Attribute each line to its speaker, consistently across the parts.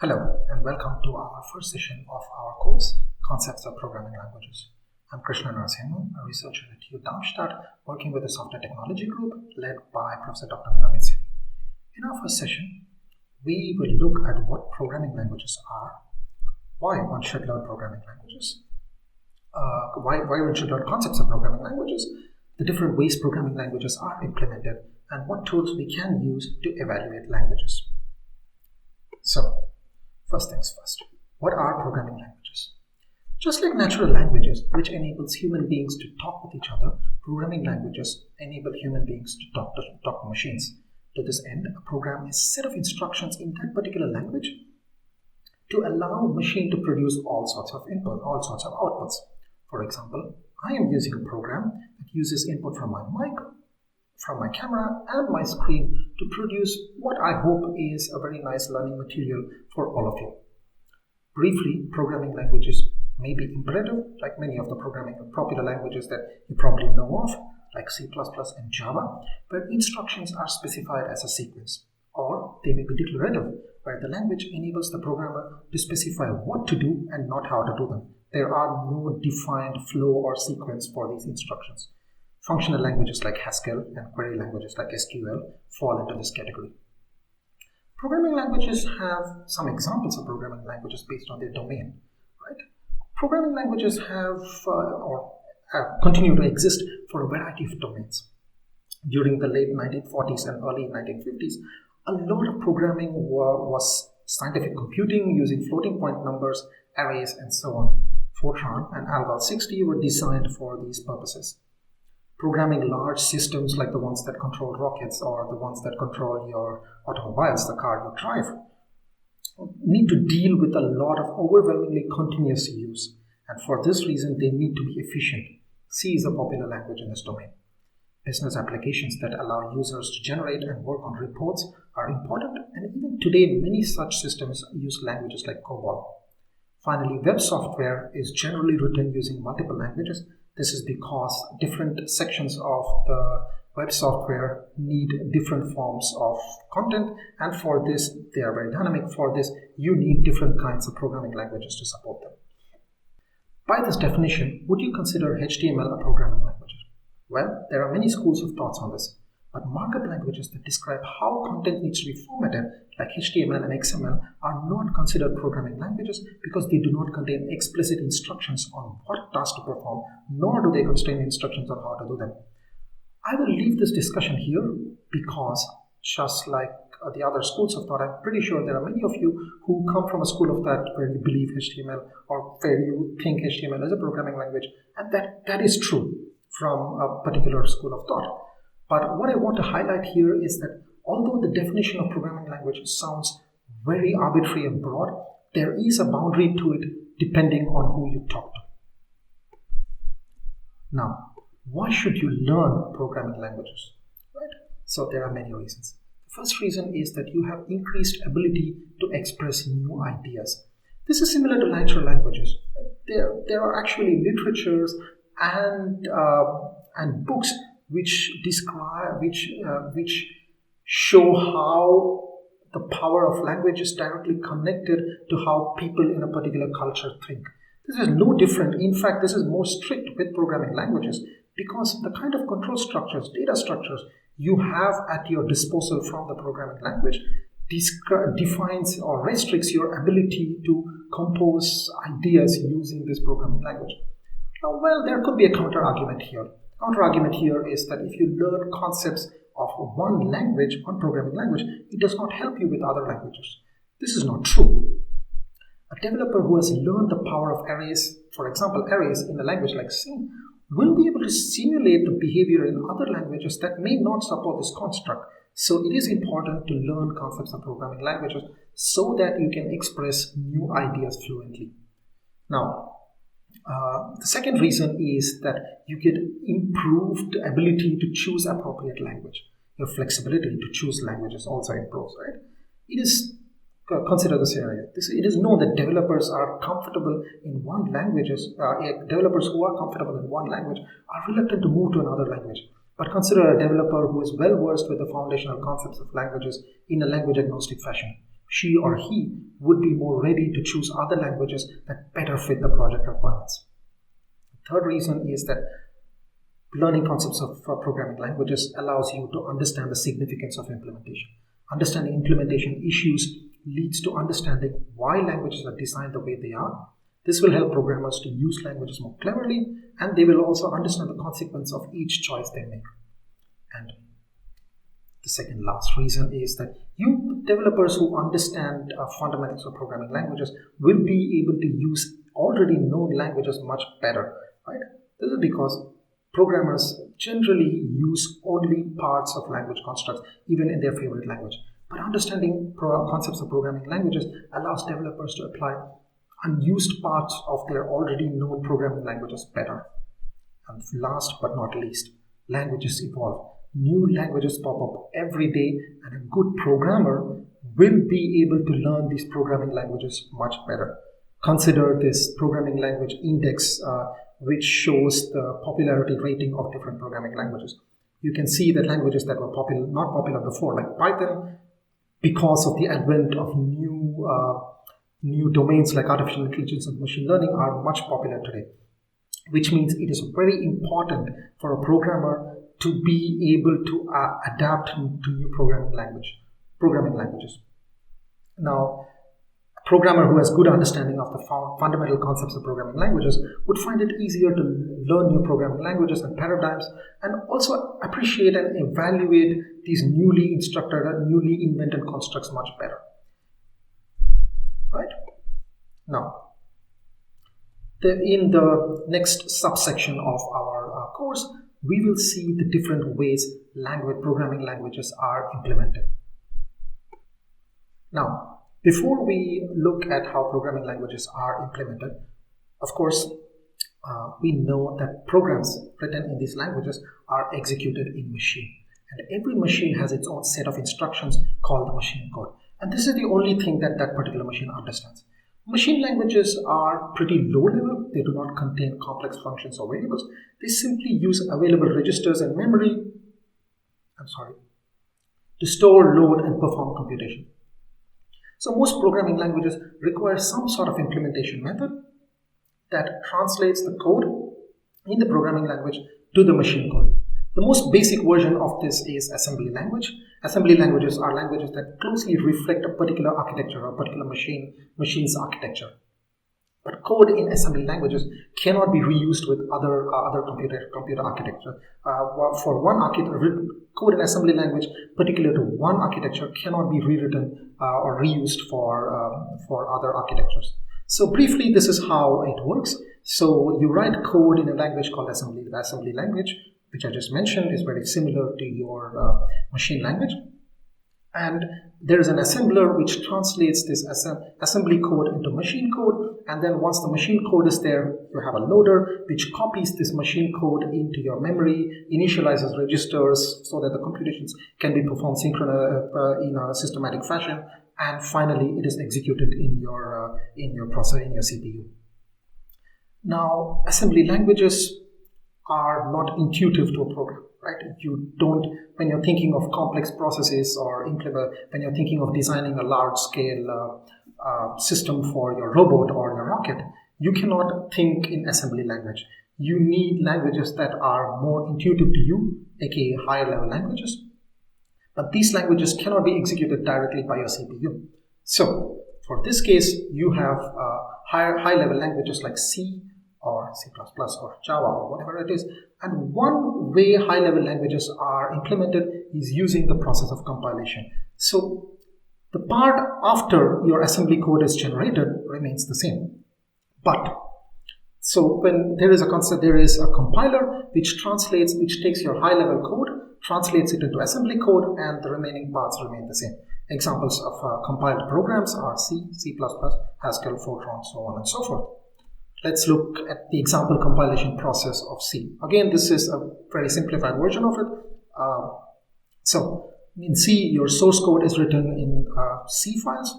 Speaker 1: Hello and welcome to our first session of our course, Concepts of Programming Languages. I'm Krishna Narasimhan, a researcher at U Darmstadt, working with the Software Technology Group led by Professor Dr. Miramitsi. In our first session, we will look at what programming languages are, why one should learn programming languages, why one should learn concepts of programming languages, the different ways programming languages are implemented, and what tools we can use to evaluate languages. So, first things first, what are programming languages? Just like natural languages, which enables human beings to talk with each other, programming languages enable human beings to talk to machines. To this end, a program is a set of instructions in that particular language to allow a machine to produce all sorts of input, all sorts of outputs. For example, I am using a program that uses input from my mic, from my camera and my screen to produce what I hope is a very nice learning material for all of you. Briefly, programming languages may be imperative, like many of the popular languages that you probably know of, like C++ and Java, where instructions are specified as a sequence. Or they may be declarative, where the language enables the programmer to specify what to do and not how to do them. There are no defined flow or sequence for these instructions. Functional languages like Haskell and query languages like SQL fall into this category. Programming languages have some examples of programming languages based on their domain. Right? Programming languages have continue to exist for a variety of domains. During the late 1940s and early 1950s, a lot of programming was scientific computing using floating point numbers, arrays, and so on. Fortran and Algol 60 were designed for these purposes. Programming large systems like the ones that control rockets or the ones that control your automobiles, the car you drive, need to deal with a lot of overwhelmingly continuous use. And for this reason, they need to be efficient. C is a popular language in this domain. Business applications that allow users to generate and work on reports are important, and even today, many such systems use languages like COBOL. Finally, web software is generally written using multiple languages. This is because different sections of the web software need different forms of content, and for this, they are very dynamic. For this, you need different kinds of programming languages to support them. By this definition, would you consider HTML a programming language? Well, there are many schools of thoughts on this, but markup languages that describe how content needs to be formatted, like HTML and XML, are not considered programming languages because they do not contain explicit instructions on what task to perform, nor do they contain instructions on how to do them. I will leave this discussion here because, just like the other schools of thought, I'm pretty sure there are many of you who come from a school of thought where you believe HTML or where you think HTML is a programming language, and that is true from a particular school of thought. But what I want to highlight here is that although the definition of programming language sounds very arbitrary and broad, there is a boundary to it depending on who you talk to. Now, why should you learn programming languages? Right? So there are many reasons. The first reason is that you have increased ability to express new ideas. This is similar to natural languages. Right? There are actually literatures and books which describe, which show how the power of language is directly connected to how people in a particular culture think. This is no different. In fact, this is more strict with programming languages because the kind of control structures, data structures you have at your disposal from the programming language defines or restricts your ability to compose ideas using this programming language. Now, well, there could be a counter-argument here. Counter-argument here is that if you learn concepts of one language, one programming language, it does not help you with other languages. This is not true. A developer who has learned the power of arrays, for example, arrays in a language like C, will be able to simulate the behavior in other languages that may not support this construct. So it is important to learn concepts of programming languages so that you can express new ideas fluently. Now, the second reason is that you get improved ability to choose appropriate language. Your flexibility to choose languages also improves, right? Consider the scenario. It is known that developers are comfortable in one language. Developers who are comfortable in one language are reluctant to move to another language. But consider a developer who is well versed with the foundational concepts of languages in a language agnostic fashion. she or he would be more ready to choose other languages that better fit the project requirements. The third reason is that learning concepts of programming languages allows you to understand the significance of implementation. Understanding implementation issues leads to understanding why languages are designed the way they are. This will help programmers to use languages more cleverly, and they will also understand the consequence of each choice they make. And the second last reason is that you developers who understand fundamentals of programming languages will be able to use already known languages much better, right? This is because programmers generally use only parts of language constructs, even in their favorite language. But understanding concepts of programming languages allows developers to apply unused parts of their already known programming languages better. And last but not least, languages evolve. New languages pop up every day, and a good programmer will be able to learn these programming languages much better. Consider this programming language index, which shows the popularity rating of different programming languages. You can see that languages that were not popular before, like Python, because of the advent of new domains like artificial intelligence and machine learning, are much popular today, which means it is very important for a programmer to be able to adapt to new programming languages. Now, a programmer who has good understanding of the fundamental concepts of programming languages would find it easier to learn new programming languages and paradigms, and also appreciate and evaluate these newly instructed and newly invented constructs much better. Right? Now, in the next subsection of our course, we will see the different ways programming languages are implemented. Now, before we look at how programming languages are implemented, of course, we know that programs written in these languages are executed in machine. And every machine has its own set of instructions called the machine code. And this is the only thing that that particular machine understands. Machine languages are pretty low level. They do not contain complex functions or variables. They simply use available registers and memory to store, load, and perform computation. So most programming languages require some sort of implementation method that translates the code in the programming language to the machine code. The most basic version of this is assembly language. Assembly languages are languages that closely reflect a particular architecture or a particular machine's architecture. But code in assembly languages cannot be reused with other computer architecture. For one architecture, code in assembly language particular to one architecture cannot be rewritten or reused for other architectures. So briefly, this is how it works. So you write code in a language called assembly. The assembly language, which I just mentioned, is very similar to your machine language. And there is an assembler which translates this assembly code into machine code. And then once the machine code is there, you have a loader which copies this machine code into your memory, initializes registers so that the computations can be performed in a systematic fashion. And finally, it is executed in your processor, in your CPU. Now, assembly languages are not intuitive to a program, right? You don't, when you're thinking of complex processes or when you're thinking of designing a large-scale system for your robot or your rocket, you cannot think in assembly language. You need languages that are more intuitive to you, aka higher-level languages. But these languages cannot be executed directly by your CPU. So, for this case, you have high-level languages like C, or C++ or Java or whatever it is. And one way high-level languages are implemented is using the process of compilation. So the part after your assembly code is generated remains the same. So when there is a compiler which takes your high-level code, translates it into assembly code, and the remaining parts remain the same. Examples of compiled programs are C, C++, Haskell, Fortran, so on and so forth. Let's look at the example compilation process of C. Again, this is a very simplified version of it. So in C, your source code is written in .c files.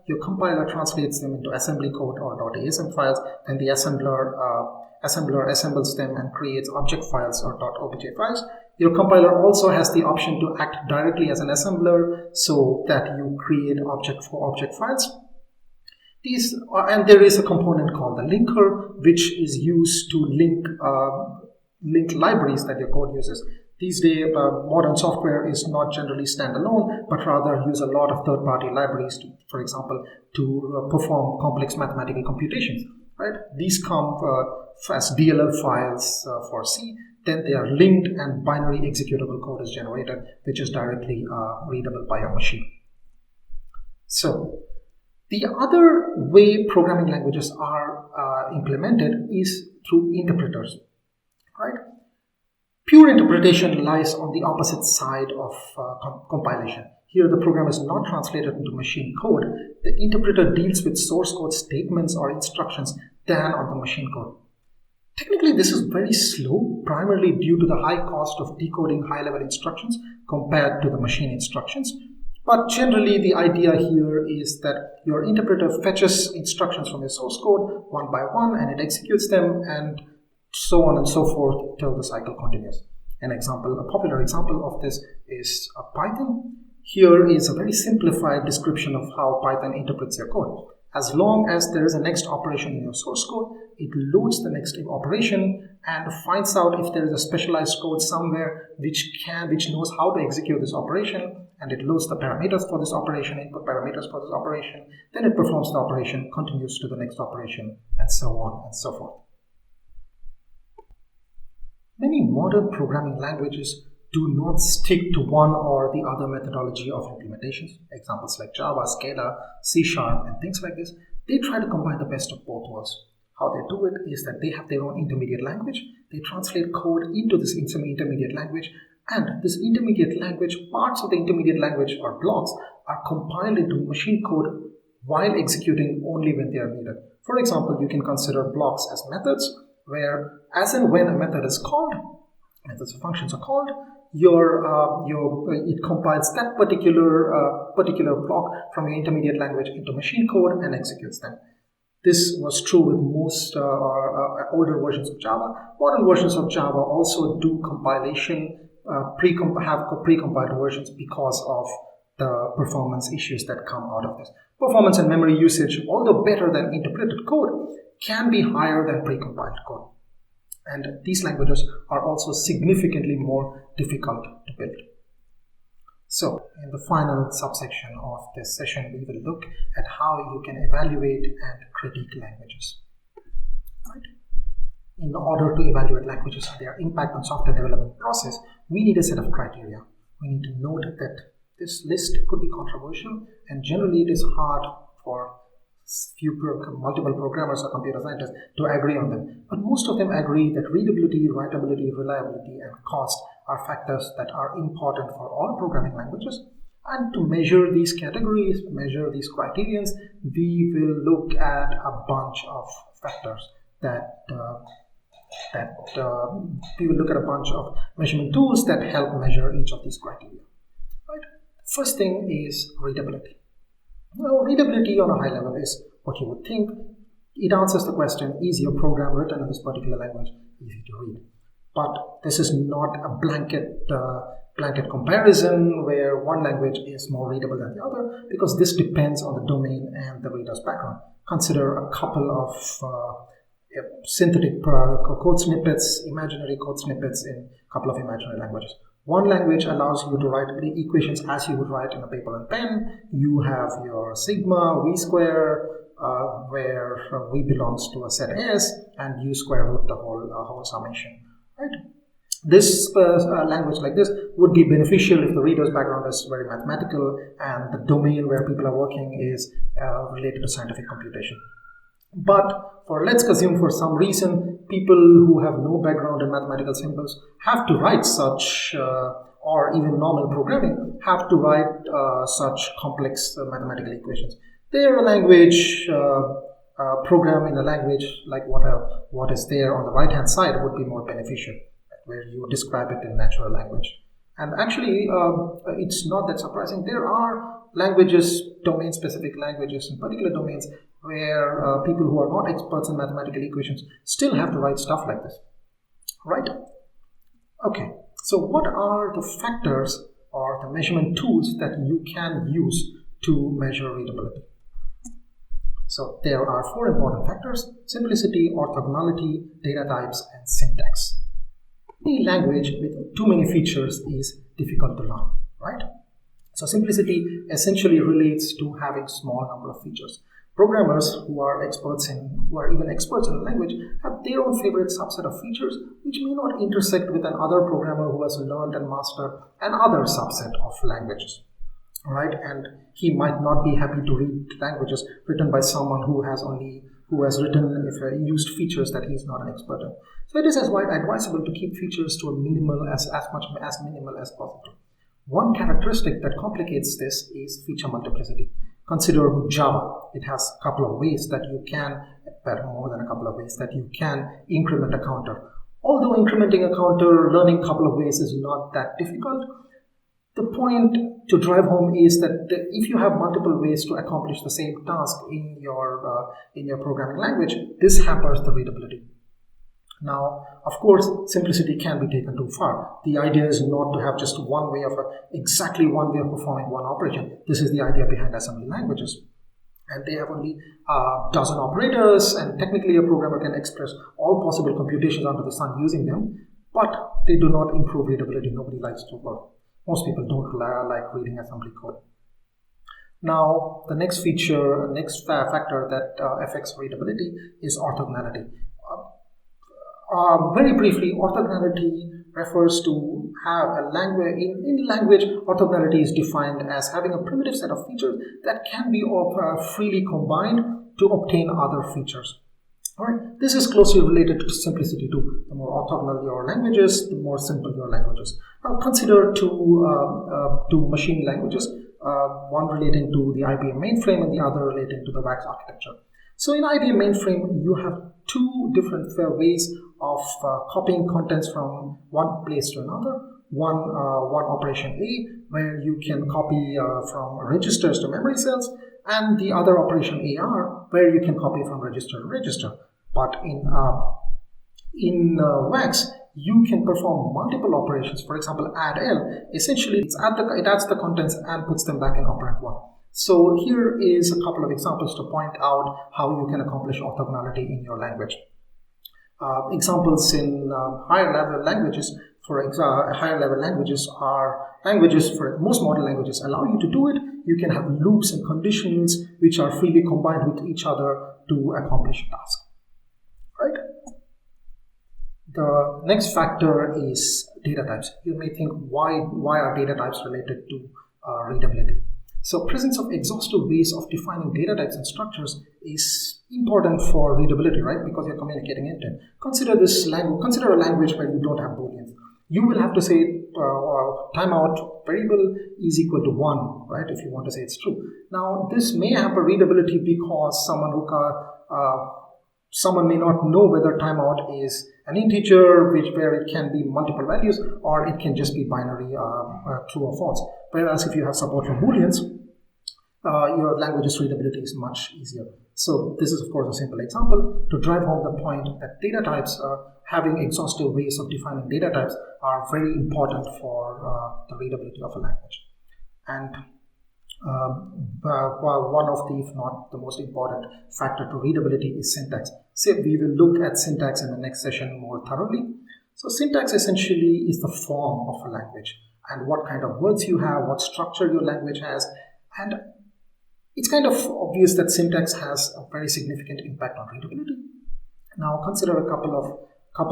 Speaker 1: Your compiler translates them into assembly code or .asm files, and the assembler assembles them and creates object files or .obj files. Your compiler also has the option to act directly as an assembler so that you create object-for-object files. And there is a component called the linker, which is used to link libraries that your code uses. These days, modern software is not generally standalone, but rather use a lot of third-party libraries, for example, to perform complex mathematical computations. Right? These come as DLL files for C. Then they are linked, and binary executable code is generated, which is directly readable by a machine. So, the other way programming languages are implemented is through interpreters, right? Pure interpretation lies on the opposite side of compilation. Here, the program is not translated into machine code. The interpreter deals with source code statements or instructions than on the machine code. Technically, this is very slow, primarily due to the high cost of decoding high-level instructions compared to the machine instructions. But generally, the idea here is that your interpreter fetches instructions from your source code one by one, and it executes them, and so on and so forth till the cycle continues. A popular example of this is Python. Here is a very simplified description of how Python interprets your code. As long as there is a next operation in your source code, it loads the next operation and finds out if there is a specialized code somewhere which knows how to execute this operation, and it loads the parameters for this operation, input parameters for this operation, then it performs the operation, continues to the next operation, and so on and so forth. Many modern programming languages do not stick to one or the other methodology of implementations. Examples like Java, Scala, C#, and things like this. They try to combine the best of both worlds. How they do it is that they have their own intermediate language. They translate code into this intermediate language, and this intermediate language, parts of the intermediate language or blocks, are compiled into machine code while executing only when they are needed. For example, you can consider blocks as methods, where as and when a method is called, methods or functions are called, it compiles that particular block from your intermediate language into machine code and executes them. This was true with most older versions of Java. Modern versions of Java also do compilation, have pre-compiled versions because of the performance issues that come out of this. Performance and memory usage, although better than interpreted code, can be higher than pre-compiled code. And these languages are also significantly more difficult to build. So, in the final subsection of this session, we will look at how you can evaluate and critique languages. Right? In order to evaluate languages and their impact on software development process, we need a set of criteria. We need to note that this list could be controversial, and generally it is hard for multiple programmers or computer scientists to agree on them. But most of them agree that readability, writability, reliability, and cost are factors that are important for all programming languages. And to measure these categories, measure these criterions, we will look at a bunch of factors we will look at a bunch of measurement tools that help measure each of these criteria. Right? First thing is readability. Now, readability on a high level is what you would think. It answers the question, is your program written in this particular language easy to read? But this is not a blanket comparison where one language is more readable than the other, because this depends on the domain and the reader's background. Consider a couple of synthetic code snippets, imaginary code snippets in a couple of imaginary languages. One language allows you to write the equations as you would write in a paper and pen. You have your sigma, v square, where v belongs to a set S, and u square root the whole summation. Right? This language like this would be beneficial if the reader's background is very mathematical and the domain where people are working is related to scientific computation. But let's assume for some reason people who have no background in mathematical symbols have to write such, or even normal programming, have to write such complex mathematical equations. There, a language program in a language like what is there on the right hand side would be more beneficial, where you describe it in natural language. And actually, it's not that surprising. There are languages, domain-specific languages in particular domains, where people who are not experts in mathematical equations still have to write stuff like this. Right? Okay. So what are the factors or the measurement tools that you can use to measure readability? So there are 4 important factors: simplicity, orthogonality, data types, and syntax. Any language with too many features is difficult to learn, right? So simplicity essentially relates to having a small number of features. Programmers who are even experts in a language have their own favorite subset of features which may not intersect with another programmer who has learned and mastered another subset of languages, right? And he might not be happy to read languages written by someone who has used features that he's not an expert in. So it is advisable to keep features to a minimal as minimal as possible. One characteristic that complicates this is feature multiplicity. Consider Java. It has a couple of ways that you can, more than a couple of ways that you can increment a counter. Although incrementing a counter, learning a couple of ways is not that difficult, the point to drive home is that if you have multiple ways to accomplish the same task in your programming language, this hampers the readability. Now, of course, simplicity can be taken too far. The idea is not to have just exactly one way of performing one operation. This is the idea behind assembly languages. And they have only a dozen operators, and technically a programmer can express all possible computations under the sun using them, but they do not improve readability. Nobody likes to work. Most people don't like reading assembly code. Now, the next factor that affects readability is orthogonality. Very briefly, orthogonality refers to have a language. In language, orthogonality is defined as having a primitive set of features that can be freely combined to obtain other features. All right. This is closely related to simplicity too. The more orthogonal your languages, the more simple your languages. Now consider two machine languages, one relating to the IBM mainframe and the other relating to the WAX architecture. So in IBM mainframe, you have 2 different ways of copying contents from one place to another. One operation A, where you can copy from registers to memory cells, and the other operation AR, where you can copy from register to register. But in WAX, you can perform multiple operations. For example, add-L, essentially it adds the contents and puts them back in operand 1. So here is a couple of examples to point out how you can accomplish orthogonality in your language. Examples in higher level languages. Higher level languages are languages for most modern languages allow you to do it. You can have loops and conditions which are freely combined with each other to accomplish a task. Right? The next factor is data types. You may think, why are data types related to readability? So presence of exhaustive ways of defining data types and structures is important for readability, right? Because you're communicating intent. Consider a language where you don't have booleans. You will have to say timeout variable is equal to 1, right? If you want to say it's true. Now this may hamper readability because someone may not know whether timeout is an integer where it can be multiple values, or it can just be binary true or false. Whereas if you have support for booleans, your language's readability is much easier. So this is of course a simple example to drive home the point that data types, having exhaustive ways of defining data types, are very important for the readability of a language. And one of the, if not the most important factor to readability is syntax. So we will look at syntax in the next session more thoroughly. So syntax essentially is the form of a language and what kind of words you have, what structure your language has, and it's kind of obvious that syntax has a very significant impact on readability. Now consider a couple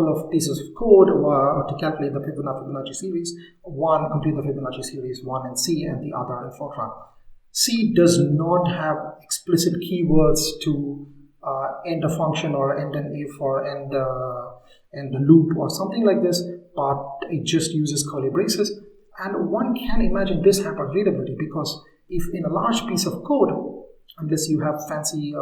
Speaker 1: of pieces of code to calculate the Fibonacci series. One complete the Fibonacci series, one in C and the other in Fortran. C does not have explicit keywords to end a function or end an if or end a loop or something like this, but it just uses curly braces. And one can imagine this hampers readability because if in a large piece of code, unless you have fancy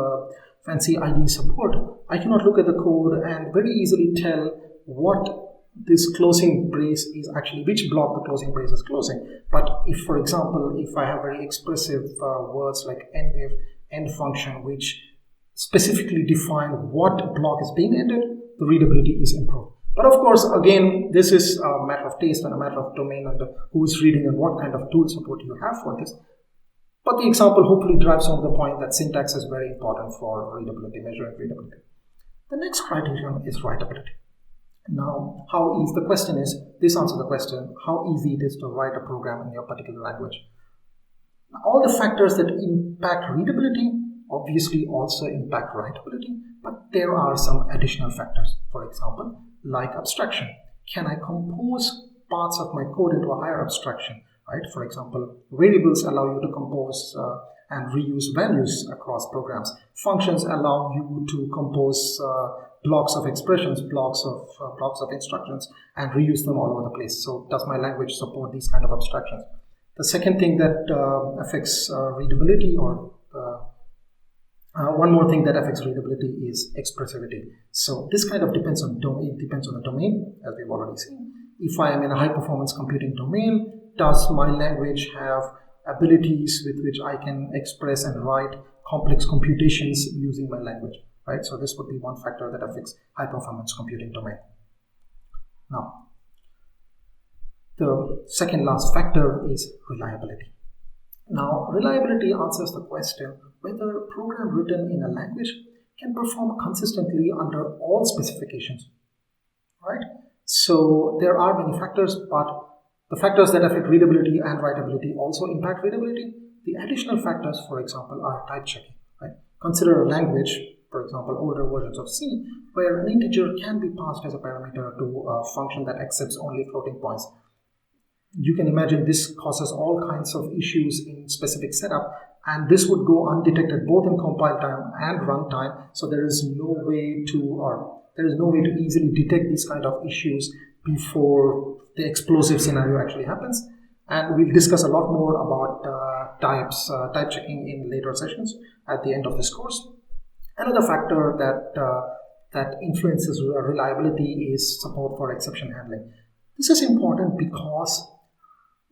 Speaker 1: ID support, I cannot look at the code and very easily tell what this closing brace is actually, which block the closing brace is closing. But if, for example, if I have very expressive words like end if, end function, which specifically define what block is being ended, the readability is improved. But of course, again, this is a matter of taste and a matter of domain and who is reading and what kind of tool support you have for this. But the example hopefully drives home the point that syntax is very important for readability, measuring readability. The next criterion is writability. Now, the question is, this answers the question, how easy it is to write a program in your particular language. Now, all the factors that impact readability obviously also impact writability, but there are some additional factors. For example, like abstraction. Can I compose parts of my code into a higher abstraction? Right? For example, variables allow you to compose and reuse values across programs. Functions allow you to compose blocks of expressions, blocks of instructions, and reuse them all over the place. So does my language support these kind of abstractions? The second thing that affects readability, or one more thing that affects readability, is expressivity. So this kind of depends on the domain, as we've already seen. If I am in a high performance computing domain, does my language have abilities with which I can express and write complex computations using my language, right? So this would be one factor that affects high performance computing domain. Now, the second last factor is reliability. Now, reliability answers the question whether a program written in a language can perform consistently under all specifications, right? So there are many factors, but the factors that affect readability and writability also impact readability. The additional factors, for example, are type checking, right? Consider a language, for example, older versions of C, where an integer can be passed as a parameter to a function that accepts only floating points. You can imagine this causes all kinds of issues in specific setup, and this would go undetected both in compile time and runtime. So there is no way to easily detect these kind of issues before the explosive scenario actually happens. And we'll discuss a lot more about type checking in later sessions at the end of this course. Another factor that influences reliability is support for exception handling. This is important because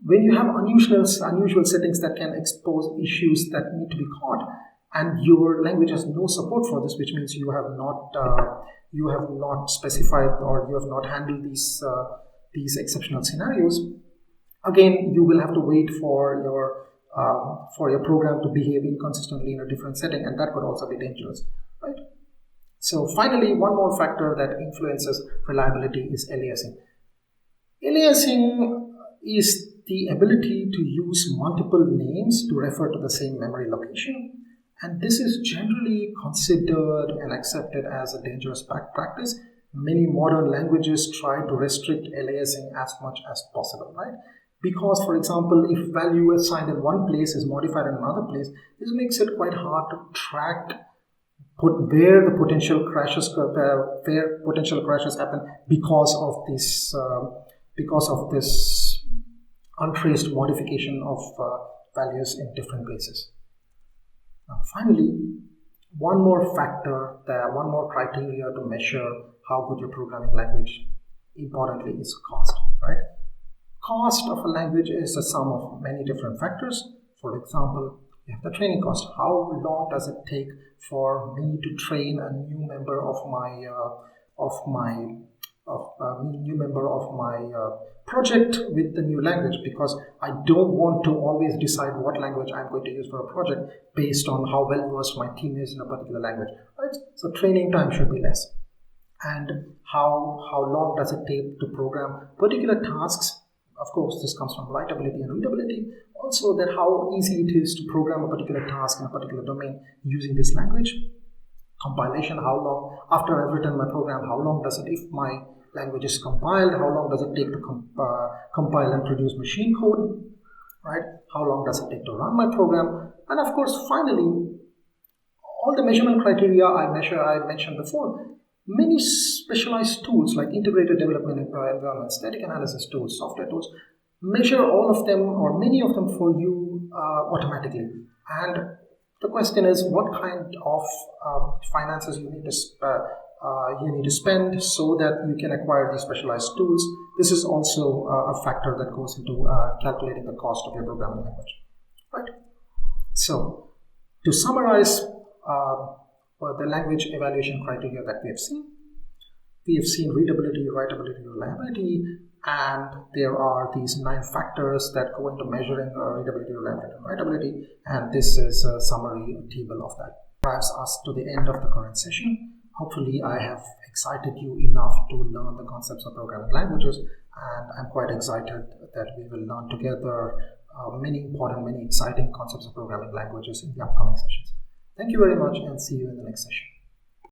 Speaker 1: when you have unusual settings that can expose issues that need to be caught, and your language has no support for this, which means you have not specified or you have not handled these exceptional scenarios, again you will have to wait for your program to behave inconsistently in a different setting, and that could also be dangerous, right? So finally, one more factor that influences reliability is aliasing. Aliasing is the ability to use multiple names to refer to the same memory location, and this is generally considered and accepted as a dangerous practice. Many modern languages try to restrict aliasing as much as possible, right? Because, for example, if value assigned in one place is modified in another place, this makes it quite hard to track where the potential crashes happen because of this untraced modification of values in different places. Now, finally, one more criteria to measure how good your programming language, importantly, is cost, right? Cost of a language is a sum of many different factors. For example, you have the training cost. How long does it take for me to train a new member of my project with the new language? Because I don't want to always decide what language I'm going to use for a project based on how well versed my team is in a particular language, right? So training time should be less. And how long does it take to program particular tasks? Of course, this comes from writability and readability. Also, that how easy it is to program a particular task in a particular domain using this language. Compilation, how long, after I've written my program, how long does it, if my language is compiled, how long does it take to compile and produce machine code, right? How long does it take to run my program? And of course, finally, all the measurement criteria I mentioned before. Many specialized tools like integrated development environments, static analysis tools, software tools, measure all of them or many of them for you automatically. And the question is, what kind of finances you need to spend so that you can acquire these specialized tools. This is also a factor that goes into calculating the cost of your programming language, right? So, to summarize the language evaluation criteria that we have seen, We have seen readability, writability, reliability, and there are these 9 factors that go into measuring readability, reliability, and writability, and this is a summary table of that. Drives us to the end of the current session. Hopefully I have excited you enough to learn the concepts of programming languages, and I'm quite excited that we will learn together many important, many exciting concepts of programming languages in the upcoming sessions. Thank you very much, and see you in the next session.